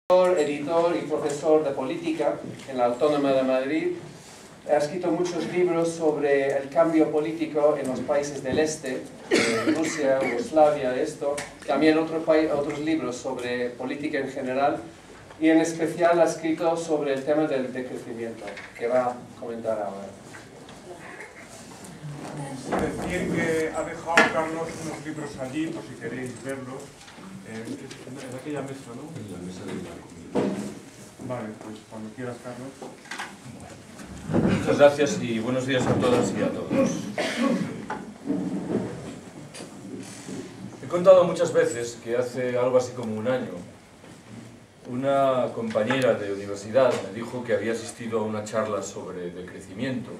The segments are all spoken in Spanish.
editor y profesor de política en la Autónoma de Madrid. Ha escrito muchos libros sobre el cambio político en los países del este, Rusia, Yugoslavia, esto. También otros libros sobre política en general, y en especial ha escrito sobre el tema del decrecimiento, que va a comentar ahora. Decir que ha dejado Carlos unos libros allí, por si queréis verlos, en aquella mesa, ¿no? En la mesa de la comida. Vale, pues cuando quieras, Carlos. Muchas gracias y buenos días a todas y a todos. He contado muchas veces que hace algo así como un año una compañera de universidad me dijo que había asistido a una charla sobre decrecimiento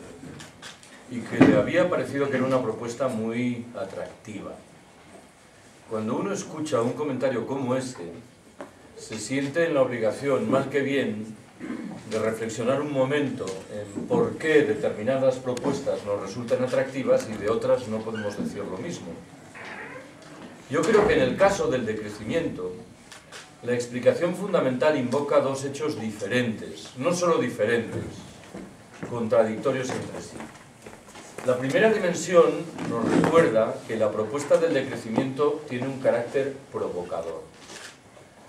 y que le había parecido que era una propuesta muy atractiva. Cuando uno escucha un comentario como este, se siente en la obligación, mal que bien, de reflexionar un momento en por qué determinadas propuestas nos resultan atractivas y de otras no podemos decir lo mismo. Yo creo que en el caso del decrecimiento, la explicación fundamental invoca dos hechos diferentes, no solo diferentes, contradictorios entre sí. La primera dimensión nos recuerda que la propuesta del decrecimiento tiene un carácter provocador.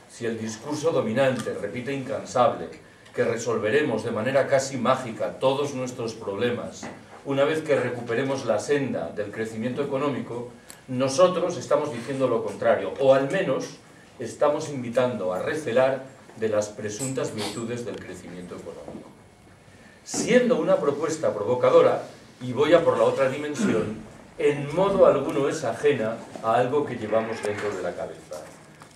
Si el discurso dominante repite incansable que resolveremos de manera casi mágica todos nuestros problemas una vez que recuperemos la senda del crecimiento económico, nosotros estamos diciendo lo contrario, o al menos estamos invitando a recelar de las presuntas virtudes del crecimiento económico. Siendo una propuesta provocadora, y voy a por la otra dimensión, en modo alguno es ajena a algo que llevamos dentro de la cabeza.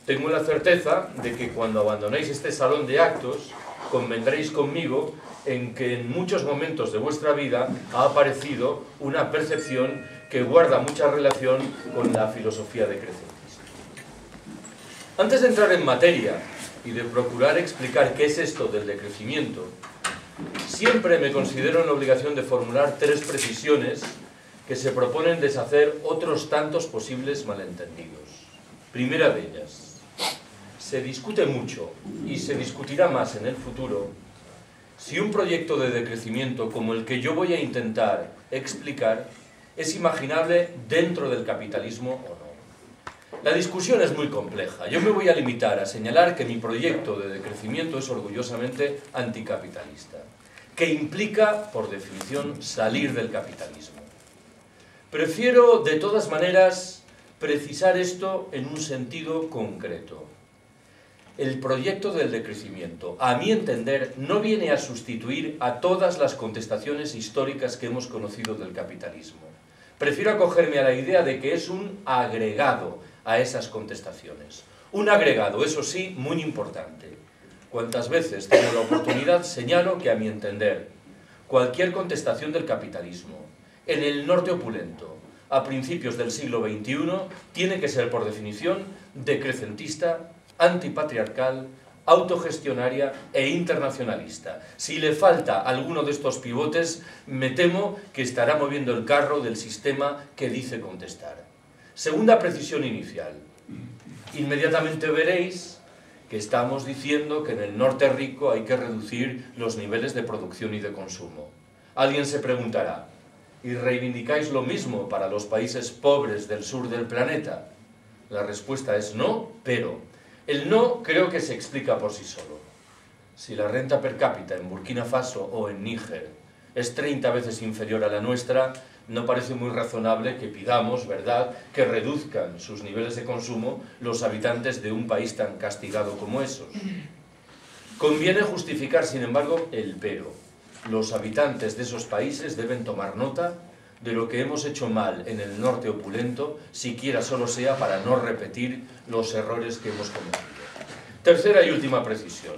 Tengo la certeza de que cuando abandonéis este salón de actos, convendréis conmigo en que en muchos momentos de vuestra vida ha aparecido una percepción que guarda mucha relación con la filosofía decrecentismo. Antes de entrar en materia y de procurar explicar qué es esto del decrecimiento, siempre me considero en la obligación de formular tres precisiones que se proponen deshacer otros tantos posibles malentendidos. Primera de ellas, se discute mucho y se discutirá más en el futuro si un proyecto de decrecimiento como el que yo voy a intentar explicar es imaginable dentro del capitalismo o no. La discusión es muy compleja. Yo me voy a limitar a señalar que mi proyecto de decrecimiento es orgullosamente anticapitalista, que implica, por definición, salir del capitalismo. Prefiero, de todas maneras, precisar esto en un sentido concreto. El proyecto del decrecimiento, a mi entender, no viene a sustituir a todas las contestaciones históricas que hemos conocido del capitalismo. Prefiero acogerme a la idea de que es un agregado a esas contestaciones. Un agregado, eso sí, muy importante. Cuantas veces tengo la oportunidad, señalo que, a mi entender, cualquier contestación del capitalismo en el norte opulento, a principios del siglo XXI, tiene que ser, por definición, decrecentista, antipatriarcal, autogestionaria e internacionalista. Si le falta alguno de estos pivotes, me temo que estará moviendo el carro del sistema que dice contestar. Segunda precisión inicial. Inmediatamente veréis que estamos diciendo que en el norte rico hay que reducir los niveles de producción y de consumo. Alguien se preguntará, ¿y reivindicáis lo mismo para los países pobres del sur del planeta? La respuesta es no, pero el no creo que se explica por sí solo. Si la renta per cápita en Burkina Faso o en Níger es 30 veces inferior a la nuestra, no parece muy razonable que pidamos, ¿verdad?, que reduzcan sus niveles de consumo los habitantes de un país tan castigado como esos. Conviene justificar, sin embargo, el pero. Los habitantes de esos países deben tomar nota de lo que hemos hecho mal en el norte opulento, siquiera solo sea para no repetir los errores que hemos cometido. Tercera y última precisión.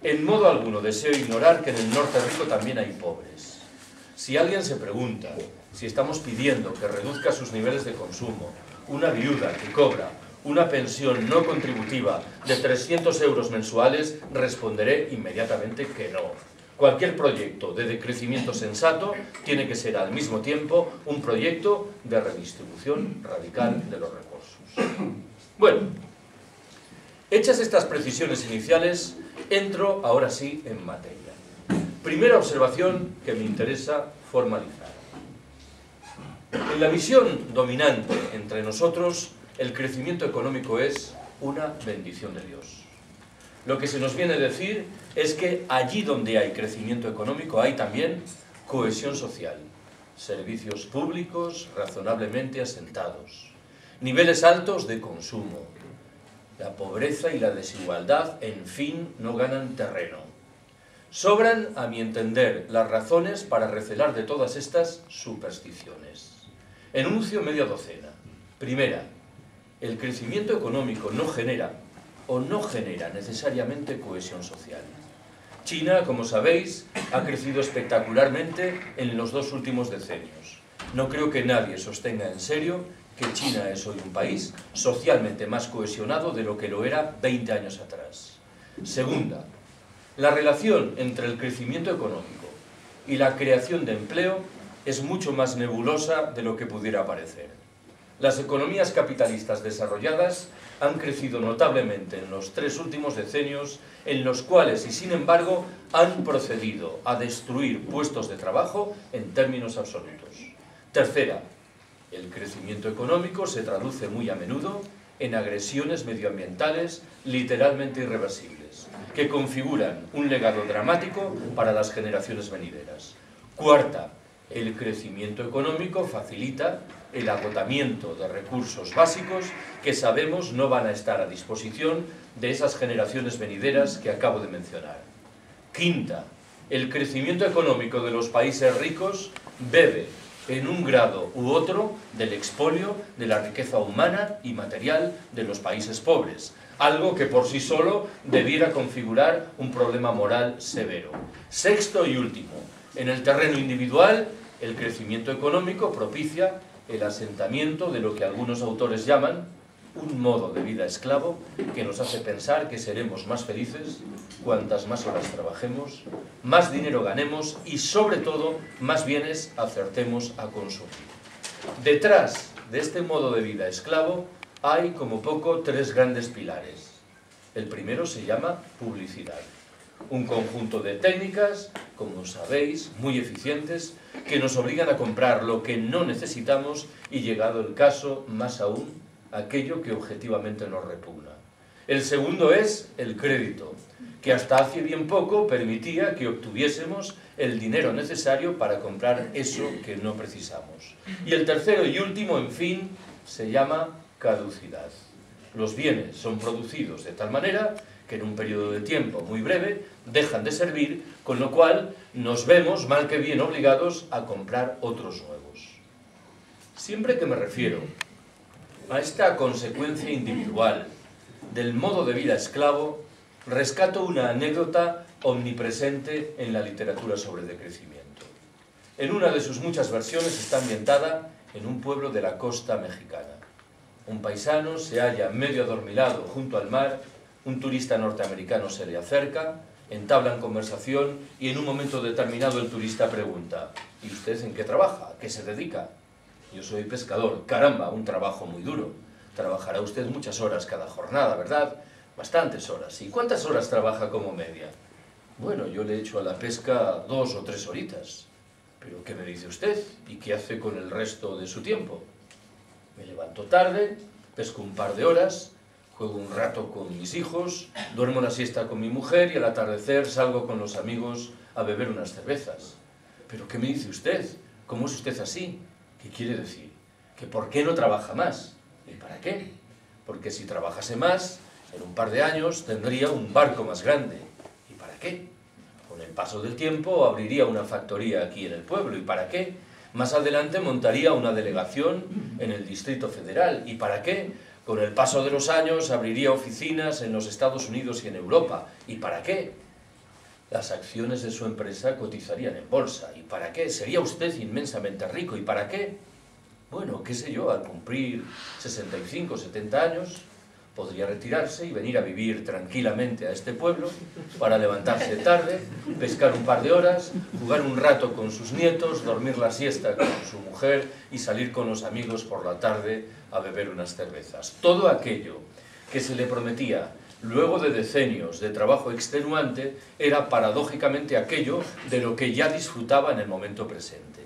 En modo alguno deseo ignorar que en el norte rico también hay pobres. Si alguien se pregunta si estamos pidiendo que reduzca sus niveles de consumo, una viuda que cobra una pensión no contributiva de 300 euros mensuales, responderé inmediatamente que no. Cualquier proyecto de decrecimiento sensato tiene que ser al mismo tiempo un proyecto de redistribución radical de los recursos. Bueno, Hechas estas precisiones iniciales, entro ahora sí en materia. Primera observación que me interesa formalizar. En la visión dominante entre nosotros, el crecimiento económico es una bendición de Dios. Lo que se nos viene a decir es que allí donde hay crecimiento económico hay también cohesión social, servicios públicos razonablemente asentados, niveles altos de consumo. La pobreza y la desigualdad, en fin, no ganan terreno. Sobran, a mi entender, las razones para recelar de todas estas supersticiones. Enuncio media docena. Primera, el crecimiento económico no genera necesariamente cohesión social. China, como sabéis, ha crecido espectacularmente en los 2 últimos decenios. No creo que nadie sostenga en serio que China es hoy un país socialmente más cohesionado de lo que lo era 20 años atrás. Segunda, la relación entre el crecimiento económico y la creación de empleo es mucho más nebulosa de lo que pudiera parecer. Las economías capitalistas desarrolladas han crecido notablemente en los 3 últimos decenios, en los cuales, y sin embargo, han procedido a destruir puestos de trabajo en términos absolutos. Tercera, el crecimiento económico se traduce muy a menudo en agresiones medioambientales literalmente irreversibles, que configuran un legado dramático para las generaciones venideras. Cuarta, el crecimiento económico facilita el agotamiento de recursos básicos que sabemos no van a estar a disposición de esas generaciones venideras que acabo de mencionar. Quinta, el crecimiento económico de los países ricos bebe en un grado u otro del expolio de la riqueza humana y material de los países pobres, algo que por sí solo debiera configurar un problema moral severo. Sexto y último, en el terreno individual, el crecimiento económico propicia el asentamiento de lo que algunos autores llaman un modo de vida esclavo que nos hace pensar que seremos más felices cuantas más horas trabajemos, más dinero ganemos y sobre todo más bienes acertemos a consumir. Detrás de este modo de vida esclavo hay como poco 3 grandes pilares. El primero se llama publicidad. Un conjunto de técnicas, como sabéis, muy eficientes, que nos obligan a comprar lo que no necesitamos y, llegado el caso, más aún, aquello que objetivamente nos repugna. El segundo es el crédito, que hasta hace bien poco permitía que obtuviésemos el dinero necesario para comprar eso que no precisamos. Y el tercero y último, en fin, se llama caducidad. Los bienes son producidos de tal manera que en un periodo de tiempo muy breve dejan de servir, con lo cual nos vemos mal que bien obligados a comprar otros nuevos. Siempre que me refiero a esta consecuencia individual del modo de vida esclavo, rescato una anécdota omnipresente en la literatura sobre el decrecimiento. En una de sus muchas versiones está ambientada en un pueblo de la costa mexicana. Un paisano se halla medio adormilado junto al mar, un turista norteamericano se le acerca, entablan conversación y en un momento determinado el turista pregunta: ¿y usted en qué trabaja? ¿A qué se dedica? Yo soy pescador. Caramba, un trabajo muy duro. Trabajará usted muchas horas cada jornada, ¿verdad? Bastantes horas. ¿Y cuántas horas trabaja como media? Bueno, yo le echo a la pesca 2 o 3 horitas. ¿Pero qué me dice usted? ¿Y qué hace con el resto de su tiempo? Me levanto tarde, pesco un par de horas, juego un rato con mis hijos, duermo la siesta con mi mujer y al atardecer salgo con los amigos a beber unas cervezas. ¿Pero qué me dice usted? ¿Cómo es usted así? ¿Qué quiere decir? ¿Que por qué no trabaja más? ¿Y para qué? Porque si trabajase más, en un par de años tendría un barco más grande. ¿Y para qué? Con el paso del tiempo abriría una factoría aquí en el pueblo. ¿Y para qué? Más adelante montaría una delegación en el Distrito Federal. ¿Y para qué? Con el paso de los años abriría oficinas en los Estados Unidos y en Europa. ¿Y para qué? Las acciones de su empresa cotizarían en bolsa. ¿Y para qué? Sería usted inmensamente rico. ¿Y para qué? Bueno, qué sé yo, al cumplir 65 o 70 años, podría retirarse y venir a vivir tranquilamente a este pueblo para levantarse tarde, pescar un par de horas, jugar un rato con sus nietos, dormir la siesta con su mujer y salir con los amigos por la tarde a beber unas cervezas. Todo aquello que se le prometía luego de decenios de trabajo extenuante, era paradójicamente aquello de lo que ya disfrutaba en el momento presente.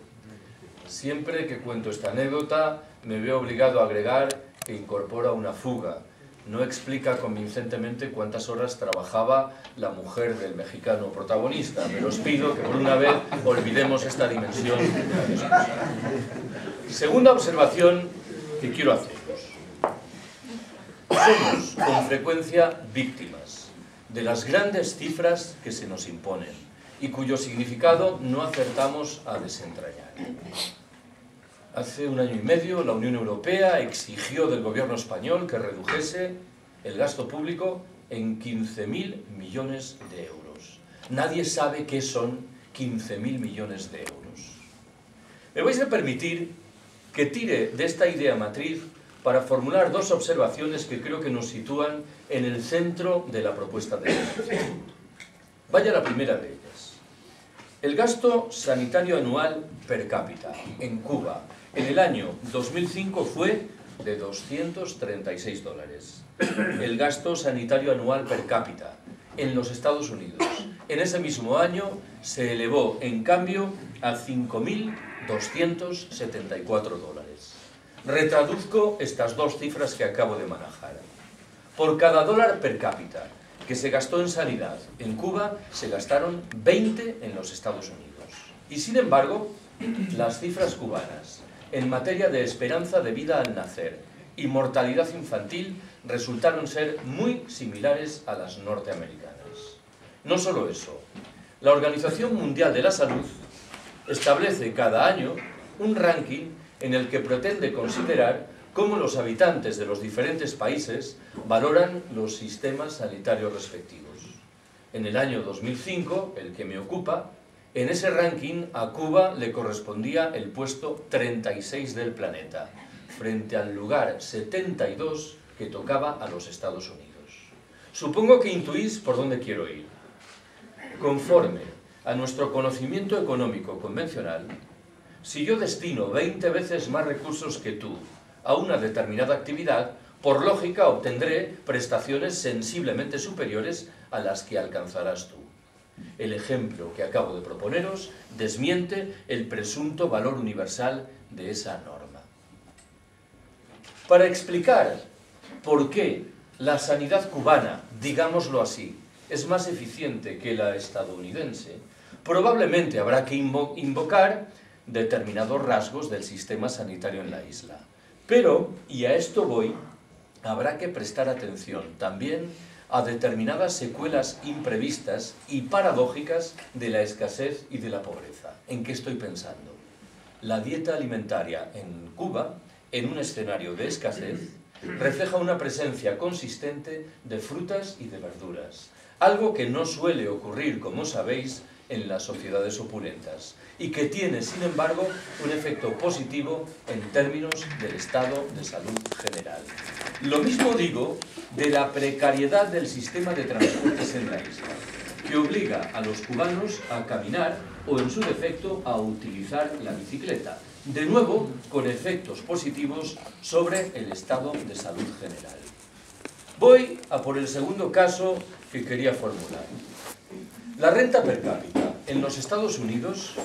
Siempre que cuento esta anécdota, me veo obligado a agregar que incorpora una fuga. No explica convincentemente cuántas horas trabajaba la mujer del mexicano protagonista, pero os pido que por una vez olvidemos esta dimensión. Segunda observación que quiero haceros. Somos con frecuencia víctimas de las grandes cifras que se nos imponen y cuyo significado no acertamos a desentrañar. Hace 1 año y medio la Unión Europea exigió del gobierno español que redujese el gasto público en 15.000 millones de euros. Nadie sabe qué son 15.000 millones de euros. Me vais a permitir que tire de esta idea matriz para formular 2 observaciones que creo que nos sitúan en el centro de la propuesta de ley. Vaya la primera de ellas. El gasto sanitario anual per cápita en Cuba en el año 2005 fue de $236. El gasto sanitario anual per cápita en los Estados Unidos en ese mismo año se elevó, en cambio, a $5.274. Retraduzco estas 2 cifras que acabo de manejar. Por cada dólar per cápita que se gastó en sanidad en Cuba, se gastaron 20 en los Estados Unidos. Y sin embargo, las cifras cubanas en materia de esperanza de vida al nacer y mortalidad infantil resultaron ser muy similares a las norteamericanas. No solo eso, la Organización Mundial de la Salud establece cada año un ranking en el que pretende considerar cómo los habitantes de los diferentes países valoran los sistemas sanitarios respectivos. En el año 2005, el que me ocupa, en ese ranking a Cuba le correspondía el puesto 36 del planeta, frente al lugar 72 que tocaba a los Estados Unidos. Supongo que intuís por dónde quiero ir. Conforme a nuestro conocimiento económico convencional, si yo destino 20 veces más recursos que tú a una determinada actividad, por lógica obtendré prestaciones sensiblemente superiores a las que alcanzarás tú. El ejemplo que acabo de proponeros desmiente el presunto valor universal de esa norma. Para explicar por qué la sanidad cubana, digámoslo así, es más eficiente que la estadounidense, probablemente habrá que invocar determinados rasgos del sistema sanitario en la isla. Pero, y a esto voy, habrá que prestar atención también a determinadas secuelas imprevistas y paradójicas de la escasez y de la pobreza. ¿En qué estoy pensando? La dieta alimentaria en Cuba, en un escenario de escasez, refleja una presencia consistente de frutas y de verduras, algo que no suele ocurrir, como sabéis, en las sociedades opulentas, y que tiene, sin embargo, un efecto positivo en términos del estado de salud general. Lo mismo digo de la precariedad del sistema de transportes en la isla, que obliga a los cubanos a caminar o, en su defecto, a utilizar la bicicleta, de nuevo con efectos positivos sobre el estado de salud general. Voy a por el segundo caso que quería formular. La renta per cápita en los Estados Unidos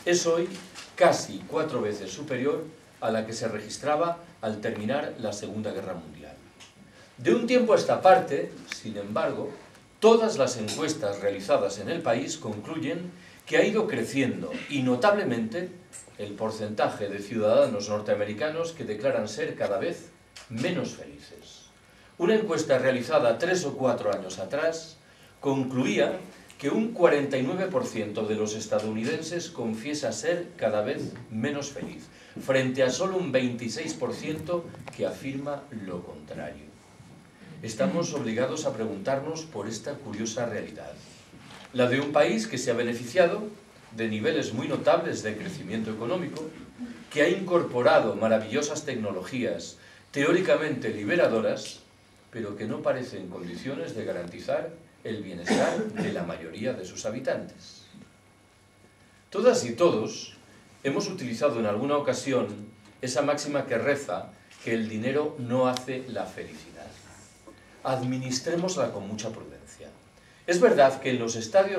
es hoy casi 4 veces superior a la que se registraba al terminar la Segunda Guerra Mundial. De un tiempo a esta parte, sin embargo, todas las encuestas realizadas en el país concluyen que ha ido creciendo y notablemente el porcentaje de ciudadanos norteamericanos que declaran ser cada vez menos felices. Una encuesta realizada 3 o 4 años atrás concluía que un 49% de los estadounidenses confiesa ser cada vez menos feliz, frente a solo un 26% que afirma lo contrario. Estamos obligados a preguntarnos por esta curiosa realidad, la de un país que se ha beneficiado de niveles muy notables de crecimiento económico, que ha incorporado maravillosas tecnologías teóricamente liberadoras, pero que no parece en condiciones de garantizar el bienestar de la mayoría de sus habitantes. Todas y todos hemos utilizado en alguna ocasión esa máxima que reza que el dinero no hace la felicidad. administrémosla con mucha prudencia. Es verdad que en los estadios